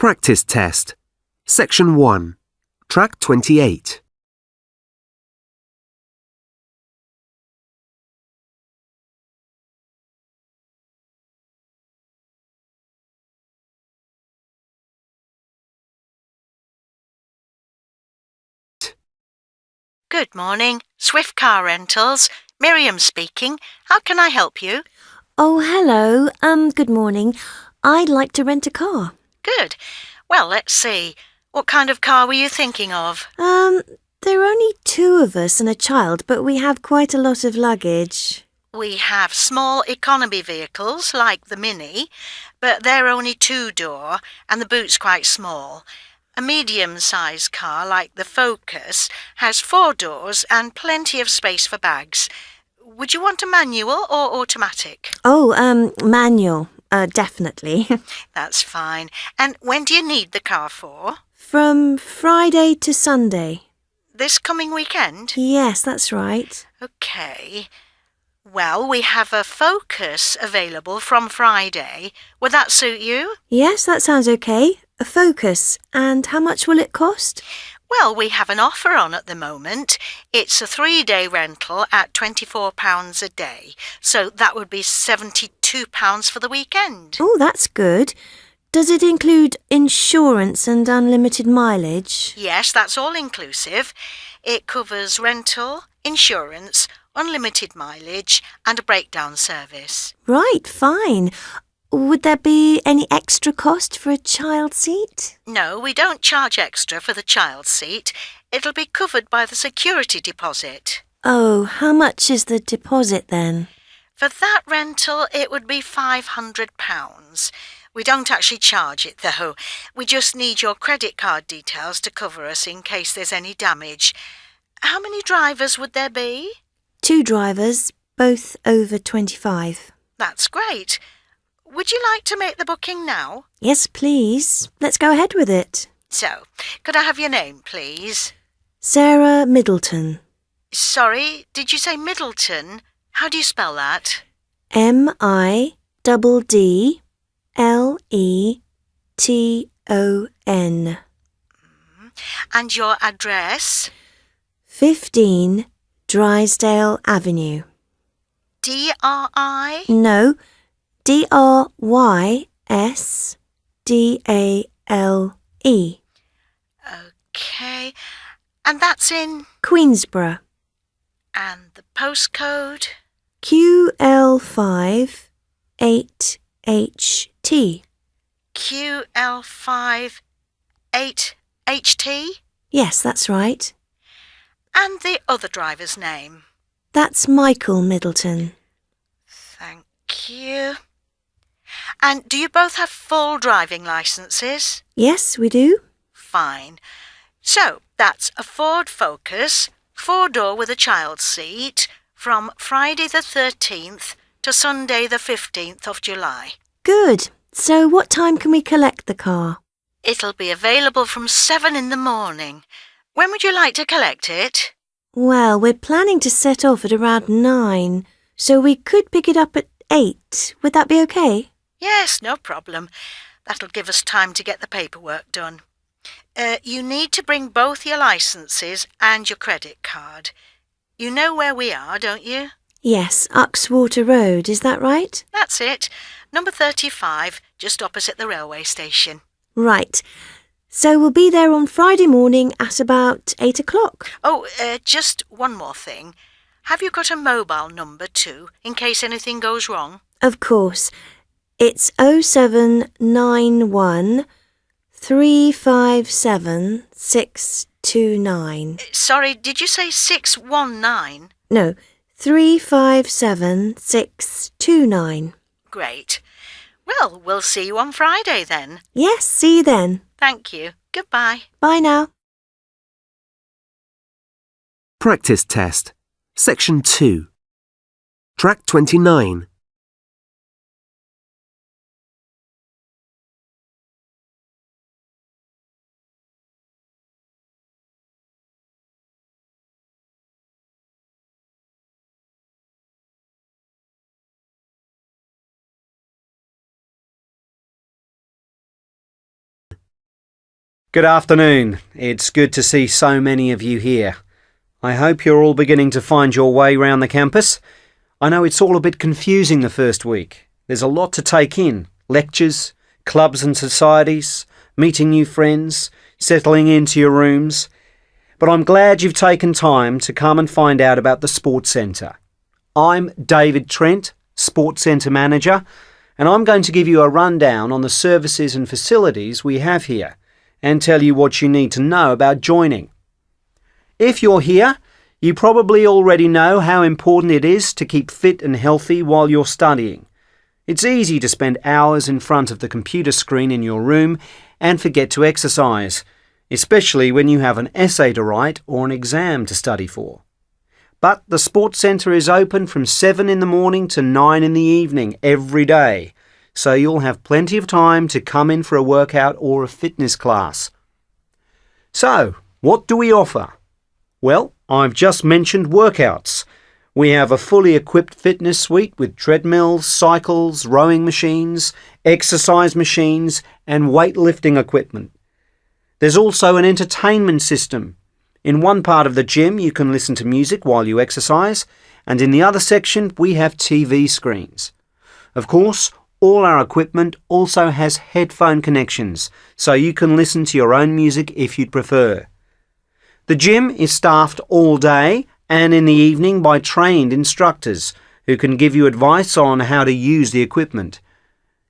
Practice test. Section 1. Track 28. Good morning. Swift Car Rentals. Miriam speaking. How can I help you? Oh, hello. Good morning. I'd like to rent a car. Good. Well, let's see. What kind of car were you thinking of? There are only 2 of us and a child, but we have quite a lot of luggage. We have small economy vehicles like the Mini, but they're only 2-door and the boot's quite small. A medium-sized car like the Focus has 4 doors and plenty of space for bags. Would you want a manual or automatic? Oh, manual. Definitely. That's fine. And when do you need the car for? From Friday to Sunday. This coming weekend? Yes, that's right. OK. Well, we have a Focus available from Friday. Would that suit you? Yes, that sounds okay. A Focus. And how much will it cost? Well, we have an offer on at the moment. It's a 3-day rental at £24 a day. So that would be £72 for the weekend. Oh, that's good. Does it include insurance and unlimited mileage? Yes, that's all inclusive. It covers rental, insurance, unlimited mileage and a breakdown service. Right, fine. Would there be any extra cost for a child seat? No, we don't charge extra for the child seat. It'll be covered by the security deposit. Oh, how much is the deposit then? For that rental, it would be £500. We don't actually charge it, though. We just need your credit card details to cover us in case there's any damage. How many drivers would there be? 2 drivers, both over 25. That's great. Would you like to make the booking now? Yes, please. Let's go ahead with it. So, could I have your name, please? Sarah Middleton. Sorry, did you say Middleton? How do you spell that? Middleton. And your address? 15 Drysdale Avenue. D-R-I? No, Drysdale. OK. And that's in? Queensborough. And the postcode? QL5 8HT. QL5 8HT? Yes, that's right. And the other driver's name? That's Michael Middleton. Thank you. And do you both have full driving licences? Yes, we do. Fine. So, that's a Ford Focus, 4-door with a child seat, from Friday the 13th to Sunday the 15th of July. Good. So what time can we collect the car? It'll be available from 7 in the morning. When would you like to collect it? Well, we're planning to set off at around 9, so we could pick it up at 8. Would that be okay? Yes, no problem. That'll give us time to get the paperwork done. You need to bring both your licences and your credit card. You know where we are, don't you? Yes, Uxwater Road, is that right? That's it. Number 35, just opposite the railway station. Right. So we'll be there on Friday morning at about 8 o'clock. Oh, just one more thing. Have you got a mobile number too, in case anything goes wrong? Of course. It's 0791 357 629. Sorry, did you say 619? No, 357 629. Great. Well, we'll see you on Friday then. Yes, see you then. Thank you. Goodbye. Bye now. Practice test. Section 2. Track 29. Good afternoon. It's good to see so many of you here. I hope you're all beginning to find your way round the campus. I know it's all a bit confusing the first week. There's a lot to take in. Lectures, clubs and societies, meeting new friends, settling into your rooms. But I'm glad you've taken time to come and find out about the Sports Centre. I'm David Trent, Sports Centre Manager, and I'm going to give you a rundown on the services and facilities we have here and tell you what you need to know about joining. If you're here, you probably already know how important it is to keep fit and healthy while you're studying. It's easy to spend hours in front of the computer screen in your room and forget to exercise, especially when you have an essay to write or an exam to study for. But the Sports Centre is open from 7 in the morning to 9 in the evening every day, so you'll have plenty of time to come in for a workout or a fitness class. So, what do we offer? Well, I've just mentioned workouts. We have a fully equipped fitness suite with treadmills, cycles, rowing machines, exercise machines, and weightlifting equipment. There's also an entertainment system. In one part of the gym you can listen to music while you exercise, and in the other section we have TV screens. Of course, all our equipment also has headphone connections, so you can listen to your own music if you'd prefer. The gym is staffed all day and in the evening by trained instructors who can give you advice on how to use the equipment.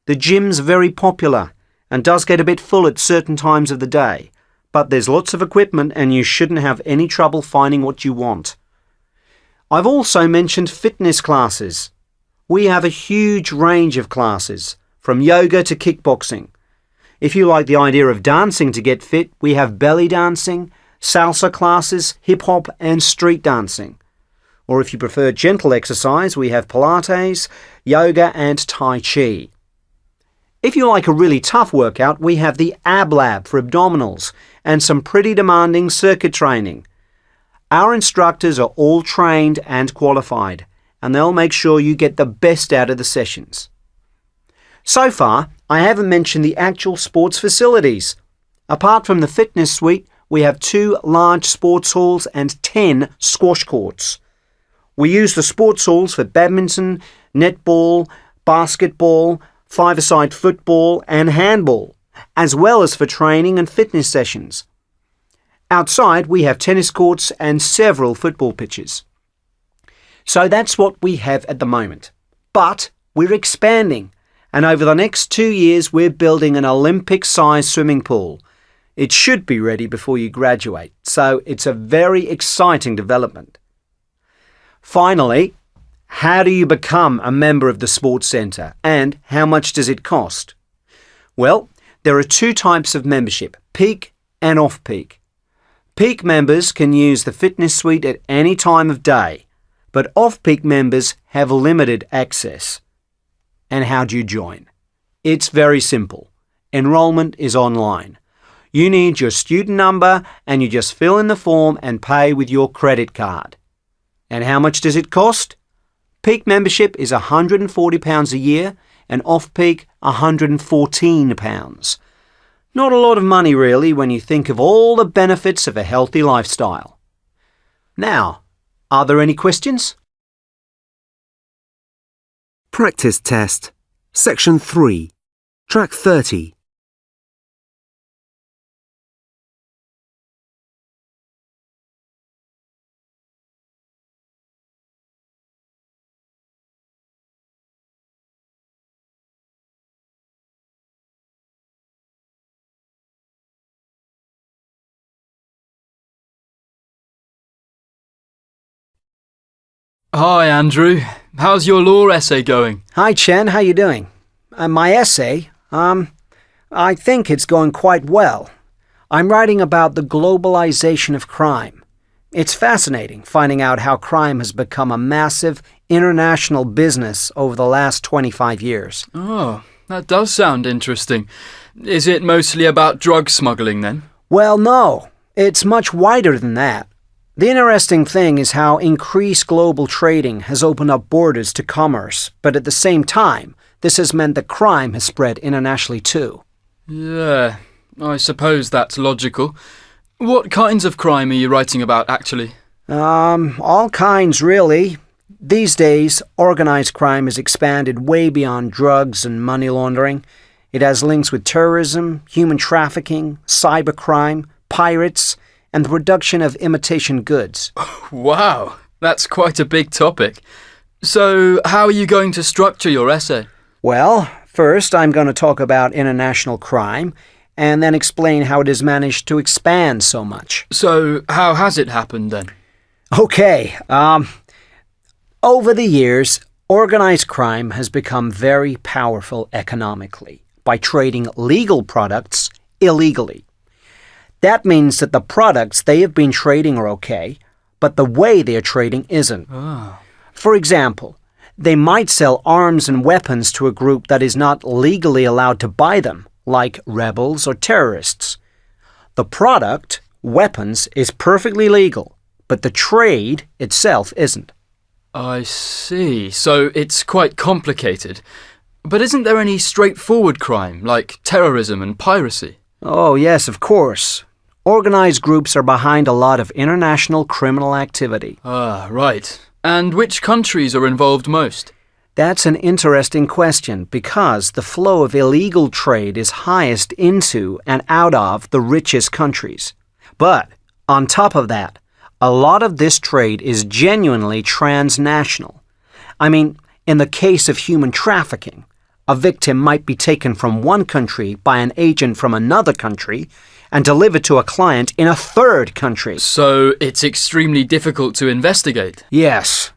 The gym's very popular and does get a bit full at certain times of the day, but there's lots of equipment and you shouldn't have any trouble finding what you want. I've also mentioned fitness classes. We have a huge range of classes, from yoga to kickboxing. If you like the idea of dancing to get fit, we have belly dancing, salsa classes, hip-hop and street dancing. Or if you prefer gentle exercise, we have Pilates, yoga and Tai Chi. If you like a really tough workout, we have the Ab Lab for abdominals and some pretty demanding circuit training. Our instructors are all trained and qualified, and they'll make sure you get the best out of the sessions. So far, I haven't mentioned the actual sports facilities. Apart from the fitness suite, we have 2 large sports halls and 10 squash courts. We use the sports halls for badminton, netball, basketball, five-a-side football and handball, as well as for training and fitness sessions. Outside, we have tennis courts and several football pitches. So that's what we have at the moment. But we're expanding, and over the next 2 years we're building an Olympic-sized swimming pool. It should be ready before you graduate, so it's a very exciting development. Finally, how do you become a member of the Sports Centre and how much does it cost? Well, there are 2 types of membership, peak and off-peak. Peak members can use the fitness suite at any time of day, but off-peak members have limited access. And how do you join? It's very simple. Enrolment is online. You need your student number and you just fill in the form and pay with your credit card. And how much does it cost? Peak membership is £140 a year and off-peak £114. Not a lot of money really when you think of all the benefits of a healthy lifestyle. Now, are there any questions? Practice test. Section 3. Track 30. Hi Andrew, how's your law essay going? Hi Chen, how you doing? My essay, I think it's going quite well. I'm writing about the globalization of crime. It's fascinating finding out how crime has become a massive international business over the last 25 years. Oh, that does sound interesting. Is it mostly about drug smuggling then? Well, no. It's much wider than that. The interesting thing is how increased global trading has opened up borders to commerce, but at the same time, this has meant that crime has spread internationally too. Yeah, I suppose that's logical. What kinds of crime are you writing about, actually? All kinds, really. These days, organised crime has expanded way beyond drugs and money laundering. It has links with terrorism, human trafficking, cybercrime, pirates, and the production of imitation goods. Wow, that's quite a big topic. So, how are you going to structure your essay? Well, first I'm going to talk about international crime, and then explain how it has managed to expand so much. So, how has it happened then? Okay, over the years, organised crime has become very powerful economically by trading legal products illegally. That means that the products they have been trading are okay, but the way they are trading isn't. For example, they might sell arms and weapons to a group that is not legally allowed to buy them, like rebels or terrorists. The product, weapons, is perfectly legal, but the trade itself isn't. I see. So it's quite complicated. But isn't there any straightforward crime, like terrorism and piracy? Oh, yes, of course. Organised groups are behind a lot of international criminal activity. Ah, right. And which countries are involved most? That's an interesting question because the flow of illegal trade is highest into and out of the richest countries. But, on top of that, a lot of this trade is genuinely transnational. I mean, in the case of human trafficking, a victim might be taken from one country by an agent from another country and delivered to a client in a third country. So it's extremely difficult to investigate? Yes,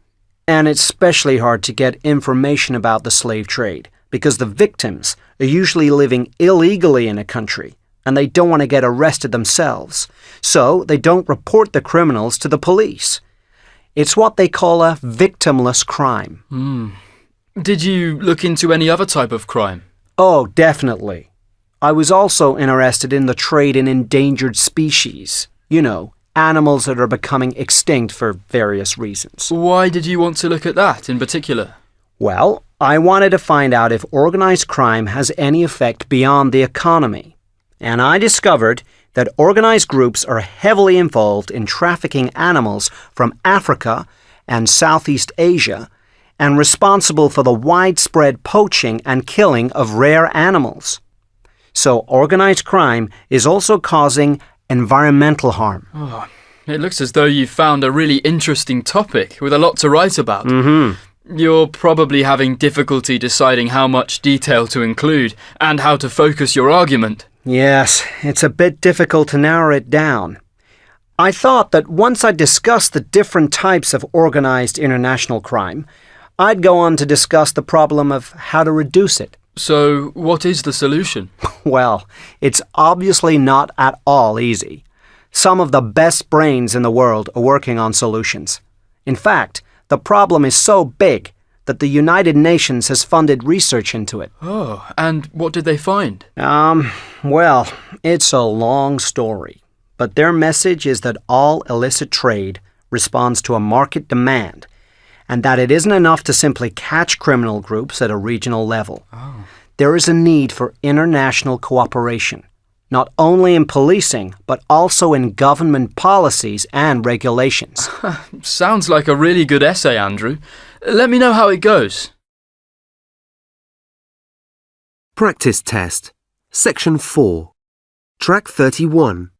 and it's especially hard to get information about the slave trade because the victims are usually living illegally in a country and they don't want to get arrested themselves, so they don't report the criminals to the police. It's what they call a victimless crime. Did you look into any other type of crime? Oh, definitely. I was also interested in the trade in endangered species. You know, animals that are becoming extinct for various reasons. Why did you want to look at that in particular? Well, I wanted to find out if organised crime has any effect beyond the economy. And I discovered that organised groups are heavily involved in trafficking animals from Africa and Southeast Asia and responsible for the widespread poaching and killing of rare animals. So organised crime is also causing environmental harm. Oh, it looks as though you've found a really interesting topic with a lot to write about. You're probably having difficulty deciding how much detail to include and how to focus your argument. Yes, it's a bit difficult to narrow it down. I thought that once I discussed the different types of organised international crime, I'd go on to discuss the problem of how to reduce it. So, what is the solution? Well, it's obviously not at all easy. Some of the best brains in the world are working on solutions. In fact, the problem is so big that the United Nations has funded research into it. Oh, and what did they find? Well, it's a long story. But their message is that all illicit trade responds to a market demand, and that it isn't enough to simply catch criminal groups at a regional level. There is a need for international cooperation, not only in policing, but also in government policies and regulations. Sounds like a really good essay, Andrew. Let me know how it goes. Practice test. Section 4. Track 31.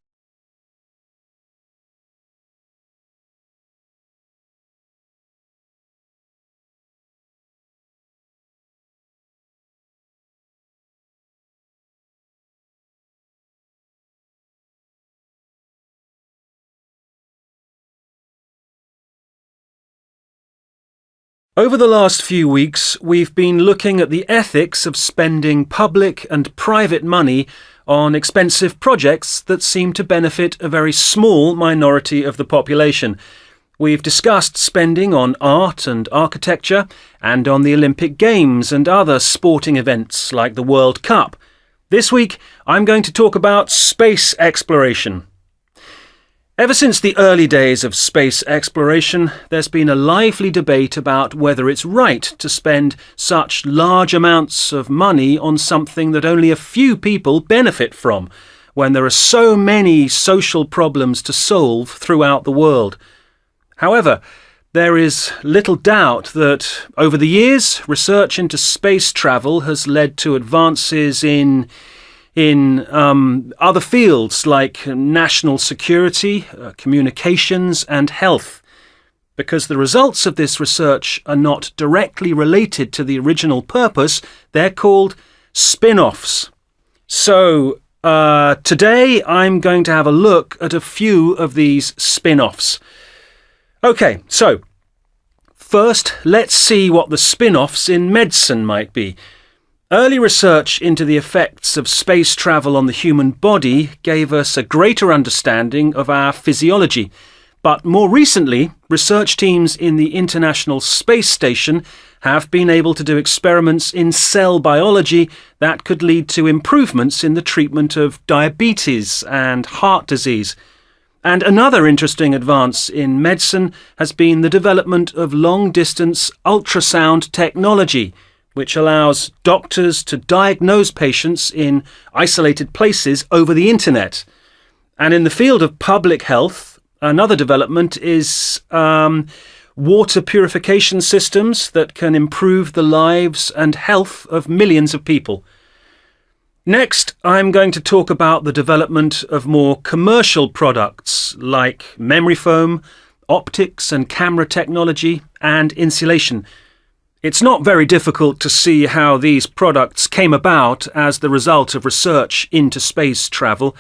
Over the last few weeks, we've been looking at the ethics of spending public and private money on expensive projects that seem to benefit a very small minority of the population. We've discussed spending on art and architecture and on the Olympic Games and other sporting events like the World Cup. This week, I'm going to talk about space exploration. Ever since the early days of space exploration, there's been a lively debate about whether it's right to spend such large amounts of money on something that only a few people benefit from, when there are so many social problems to solve throughout the world. However, there is little doubt that over the years, research into space travel has led to advances in other fields like national security, communications and health. Because the results of this research are not directly related to the original purpose, they're called spin-offs. So, today I'm going to have a look at a few of these spin-offs. Okay, so first let's see what the spin-offs in medicine might be. Early research into the effects of space travel on the human body gave us a greater understanding of our physiology. But more recently, research teams in the International Space Station have been able to do experiments in cell biology that could lead to improvements in the treatment of diabetes and heart disease. And another interesting advance in medicine has been the development of long-distance ultrasound technology, which allows doctors to diagnose patients in isolated places over the internet. And in the field of public health, another development is water purification systems that can improve the lives and health of millions of people. Next, I'm going to talk about the development of more commercial products like memory foam, optics and camera technology, and insulation. It's not very difficult to see how these products came about as the result of research into space travel.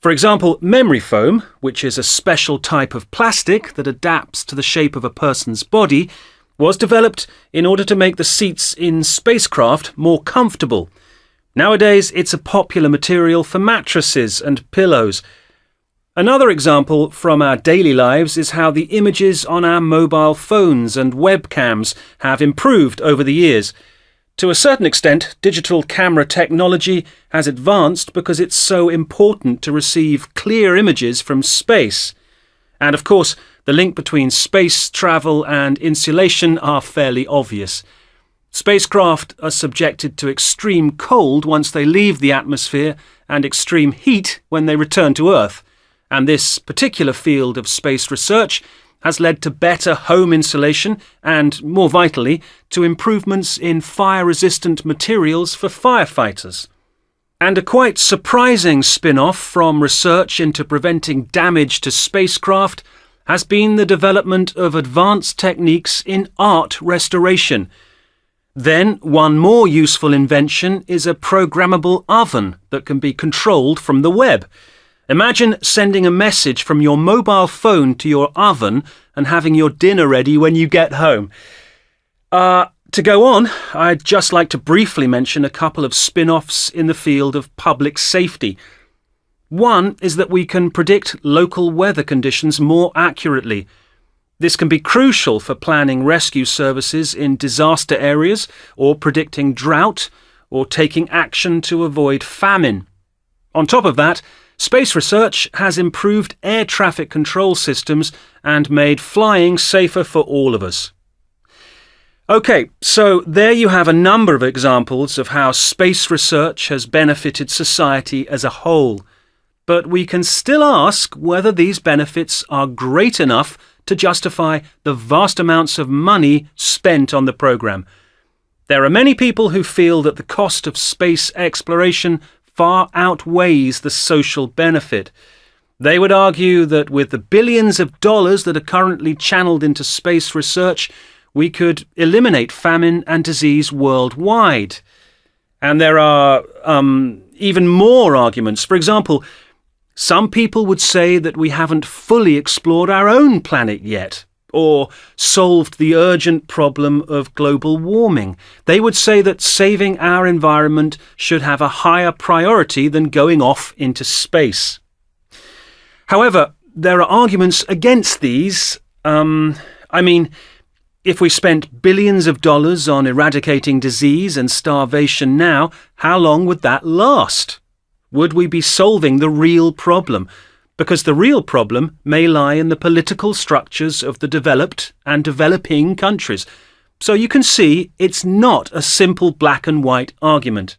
For example, memory foam, which is a special type of plastic that adapts to the shape of a person's body, was developed in order to make the seats in spacecraft more comfortable. Nowadays, it's a popular material for mattresses and pillows. Another example from our daily lives is how the images on our mobile phones and webcams have improved over the years. To a certain extent, digital camera technology has advanced because it's so important to receive clear images from space. And of course, the link between space travel and insulation are fairly obvious. Spacecraft are subjected to extreme cold once they leave the atmosphere and extreme heat when they return to Earth. And this particular field of space research has led to better home insulation and, more vitally, to improvements in fire-resistant materials for firefighters. And a quite surprising spin-off from research into preventing damage to spacecraft has been the development of advanced techniques in art restoration. Then, one more useful invention is a programmable oven that can be controlled from the web. Imagine sending a message from your mobile phone to your oven and having your dinner ready when you get home. To go on, I'd just like to briefly mention a couple of spin-offs in the field of public safety. One is that we can predict local weather conditions more accurately. This can be crucial for planning rescue services in disaster areas or predicting drought or taking action to avoid famine. On top of that, space research has improved air traffic control systems and made flying safer for all of us. Okay, so there you have a number of examples of how space research has benefited society as a whole. But we can still ask whether these benefits are great enough to justify the vast amounts of money spent on the program. There are many people who feel that the cost of space exploration far outweighs the social benefit. They would argue that with the billions of dollars that are currently channeled into space research, we could eliminate famine and disease worldwide. And there are even more arguments. For example, some people would say that we haven't fully explored our own planet yet, or solved the urgent problem of global warming. They would say that saving our environment should have a higher priority than going off into space. However, there are arguments against these. If we spent billions of dollars on eradicating disease and starvation now, how long would that last? Would we be solving the real problem? Because the real problem may lie in the political structures of the developed and developing countries. So you can see it's not a simple black and white argument.